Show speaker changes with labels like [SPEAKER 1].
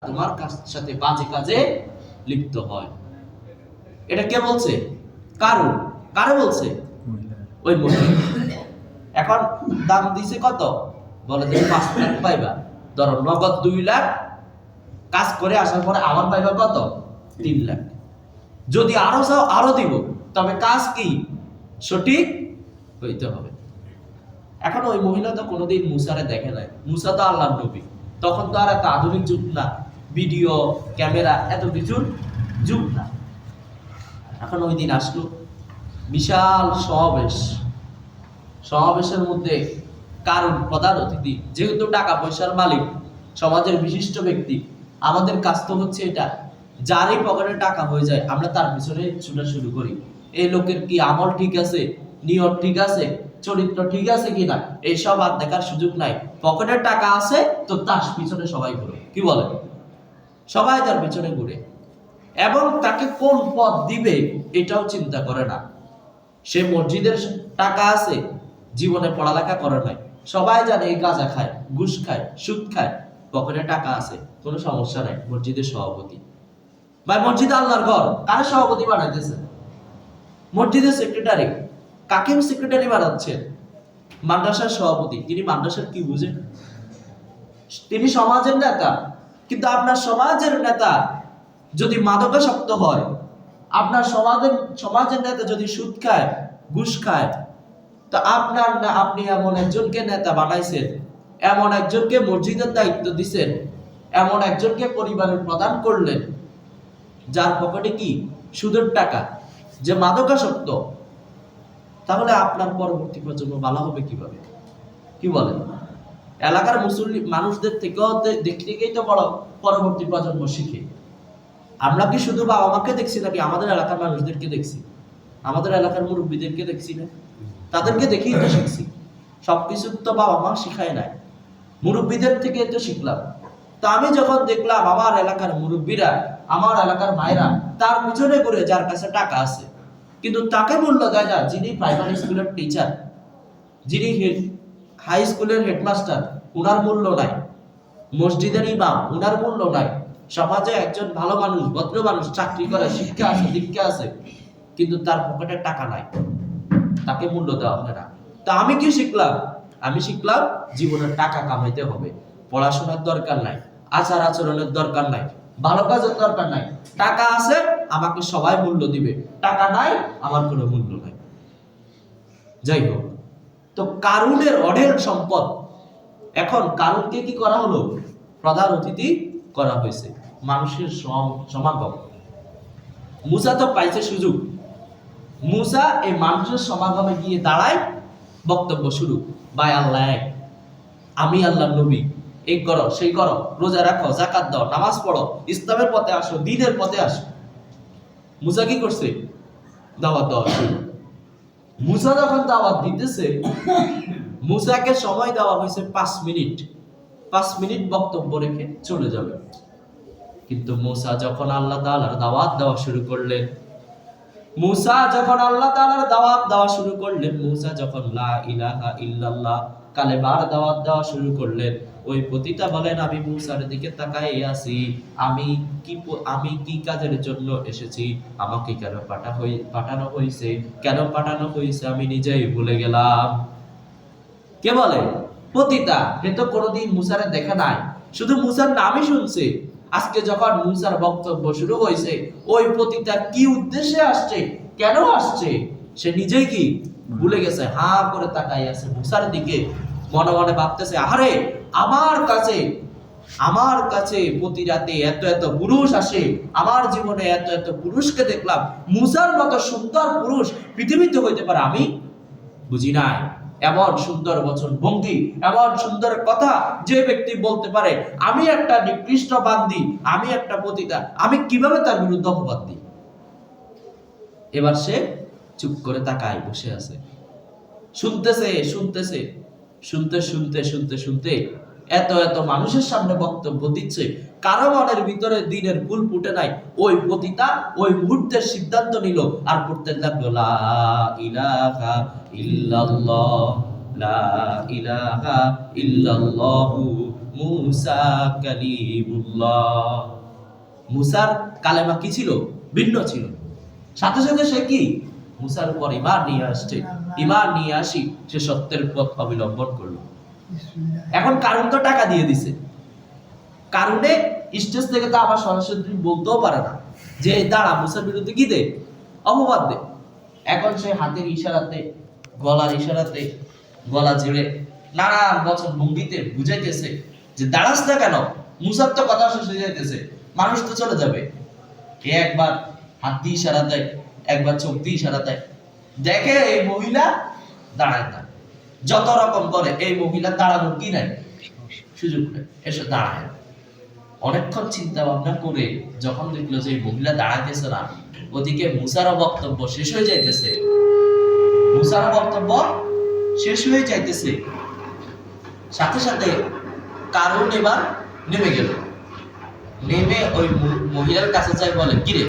[SPEAKER 1] তোমার সাথে বাজে কাজে লিপ্ত হয়। এটা কে বলছে? কারণ কারে বলছে? ওই মহিলা। এখন দাম দিছে কত? বলে যে 5 লাখ পাইবা। ধরো নগদ 2 লাখ, কাজ করে আসার পরে আবার পাইবা কত? 3 লাখ। যদি আরো চাও আরো দিব, তবে কাজ কি সঠিক হইতে হবে। এখন ওই মহিলা তো কোনোদিন মুসারে দেখে নাই। মুসা তো আল্লাহর নবী, তখন তো আর এত আধুনিক যুগ না, ভিডিও ক্যামেরা এত কিছুর যুগ না। এখন ওই দিন আসলো বিশাল সমাবেশের মধ্যে কারণ প্রধান অতিথি, যেহেতু টাকা পয়সার মালিক, সমাজের বিশিষ্ট ব্যক্তি, আমাদের কাজ তো হচ্ছে এটা, যারই পকেটে টাকা হয়ে যায় আমরা তার পিছনে ছুটা শুরু করি। এই লোকের কি আমল ঠিক আছে, নিয়ত ঠিক আছে, চরিত্র ঠিক আছে কিনা, এইসব আর দেখার সুযোগ নাই। পকেটে টাকা আছে তো তার পিছনে সবাই ঘুরে। কি বলে? সবাই তার পিছনে ঘুরে, এবং তাকে কোন পদ দিবে এটাও চিন্তা করে না। সে মসজিদের টাকা আছে, জীবনে পড়ালেখা করে নাই, সবাই জানে এই গাঁজা খায়, ঘুষ খায়, সুদ খায়, পকেটে টাকা আছে, কোনো সমস্যা নাই, মসজিদের সভাপতি। ভাই মসজিদ আল্লাহর ঘর, কারে সভাপতি বানাইতেছে? মসজিদের সেক্রেটারি। কাকে সেক্রেটারি বানাচ্ছেন? মাদ্রাসার সভাপতি। তিনি মাদ্রাসার কি বুঝেন? তিনি সমাজের নেতা। কিন্তু আপনার সমাজের নেতা যদি মাদকাসক্ত হয়, আপনার সমাজের নেতা যদি সুদ খায়, ঘুষ খায়, তো আপনি এমন একজনকে নেতা বানাইছেন, এমন একজনকে মসজিদের দায়িত্ব দিছেন, এমন একজনকে পরিবারের প্রধান করলেন, যার পকেটে কি সুদের টাকা, যে মাদকাসক্ত, তাহলে আপনার পরবর্তী প্রজন্ম ভালো হবে কিভাবে? কি বলেন? এলাকার মুসলিম মানুষদের থেকেও দেখতেই তো বড় পরবর্তী প্রজন্ম শিখে। আমরা কি শুধু বাবা মাকে দেখছি, নাকি আমাদের এলাকার মানুষদেরকে দেখছি? আমাদের এলাকার মুরব্বীদেরকে দেখছি না? তাদেরকে দেখেই তো শিখছি। সবকিছু তো বাবা মা শিখায় নাই, মুরব্বীদের থেকে তো শিখলাম। তো আমি যখন দেখলাম আমার এলাকার মুরব্বীরা, আমার এলাকার ভাইরা তার পিছনে ঘুরে, যার কাছে টাকা আছে, কিন্তু তাকে মূল্য দেয় না যিনি প্রাইমারি স্কুলের টিচার, যিনি হাই স্কুলের হেডমাস্টার, উনার মূল্য নাই। মসজিদের ইমাম, উনার মূল্য নাই। সমাজে একজন ভালো মানুষ, ভদ্র মানুষ, চাকরি করে, শিক্ষা আছে, দীক্ষা আছে, কিন্তু তার পকেটে টাকা নাই, তাকে মূল্য দেওয়া হয় না। তা আমি কি শিখলাম? আমি শিখলাম জীবনের টাকা কামাইতে হবে। পড়াশোনার দরকার নাই, আচার আচরণের দরকার নাই, ভালো কাজের দরকার নাই। টাকা আছে, আমাকে সবাই মূল্য দিবে। টাকা নাই, আমার কোনো মূল্য নাই। যাই হোক, তো কারুনের অঢেল সম্পদ, এখন কারুনকে কি করা হলো? প্রধান অতিথি করা হয়েছে। মানুষের সমাগম। মুসা তো পাইছে সুযোগ। মুসা এই মানুষের সমাগমে গিয়ে দাঁড়ায়, বক্তব্য শুরু। ভাই আল্লাহ এক, আমি আল্লাহর নবী, এই করো সেই করো, রোজা রাখো, যাকাত দাও, নামাজ পড়ো, ইসলামের পথে আসো, দ্বীনের পথে আসো। মুসা কি করছে? দাওয়াত দেওয়া শুরু। মুসা যখন দাওয়াত দিতেছে, মুসাকে সময় দেওয়া হয়েছে 5 মিনিট। 5 মিনিট বক্তব্য রেখে চলে যাবে। কিন্তু মুসা যখন আল্লাহ তাআলার দাওয়াত দেওয়া শুরু করলেন, মুসা যখন লা ইলাহা ইল্লাল্লাহ কালেমার দাওয়াত দেওয়া শুরু করলেন, ওই পতিতা বলেন, আমি মুসার দিকে তাকাই আছি, আমি কি কাজের জন্য এসেছি, আমাকে কেন পাঠানো হয়েছে আমি নিজেই ভুলে গেলাম। কে বলে? পতিতা। সে তো কোনোদিন মুসারে দেখে নাই, শুধু মুসার নামই শুনছে। আজকে যখন মুসার বক্তব্য শুরু হয়েছে, ওই পতিতা কি উদ্দেশ্যে আসছে, কেন আসছে, সে নিজেই কি ভুলে গেছে। হা করে তাকাই আছে মুসার দিকে, মনে মনে ভাবতেছে, আরে আমার কাছে প্রতি রাতে এত এত পুরুষ আসে, আমার জীবনে এত এত পুরুষকে দেখলাম, মুসার মতো সুন্দর পুরুষ পৃথিবীতে হইতে পারে আমি বুঝি নাই। এমন সুন্দর বচন ভঙ্গি, এমন সুন্দর কথা যে ব্যক্তি বলতে পারে, আমি একটা নিকৃষ্ট বান্দি, আমি একটা পতিতা, আমি কিভাবে তার বিরুদ্ধে অপবাদ দিই? এবার সে চুপ করে তাকায় বসে আছে, শুনতে এত এত মানুষের সামনে বক্তব্য দিচ্ছে, কারো মনের ভিতরে দ্বীনের ফুল ফুটে নাই। ওই পতিতা ওই মুহূর্তের সিদ্ধান্ত নিল আর পড়তে লাগলো, লা ইলাহা ইল্লাল্লাহ, লা ইলাহা ইল্লাল্লাহু মুসা কালিমুল্লাহ। মুসার কালেমা কি ছিল? ভিন্ন ছিল। সাথে সাথে সে কি মুসার উপর ঈমান নিয়ে আসছে, ঈমান নিয়ে আসি সে সত্যের পথ অবলম্বন করলো। এখন কারণ তো টাকা দিয়ে দিছে, কারণে স্টেজ থেকে তো আবার সরাসরি বলতেও পারে না যে দাঁড়া মুসার বিরুদ্ধে কি দে, অপবাদ দে। এখন সে হাতের ইশারাতে, গলার ইশারাতে, গলা ঝেড়ে নানান বছর ভঙ্গিতে বুঝাইতেছে যে দাঁড়াস না কেন, মুসার তো কথা শেষ হয়ে যাইতেছে, মানুষ তো চলে যাবে। এ একবার হাত দিয়ে ইশারা দেয়, একবার চোখ দিয়ে ইশারা দেয়, দেখে এই মহিলা দাঁড়ায় না, যত রকম করে এই মহিলা দাঁড়ানোর কি নাই, সুযোগ নেই, এসে দাঁড়ায়। অনেকক্ষণ চিন্তা ভাবনা করে যখন দেখলো যে এই মহিলা দাঁড়াইতেছে না, ওদিকে মুসারও বক্তব্য শেষ হয়ে যাইতেছে, মুসারও বক্তব্য শেষ হয়ে যাইতেছে, সাথে সাথে কারণ এবার নেমে গেল, নেমে ওই মহিলার কাছে যাই বলে, কিরে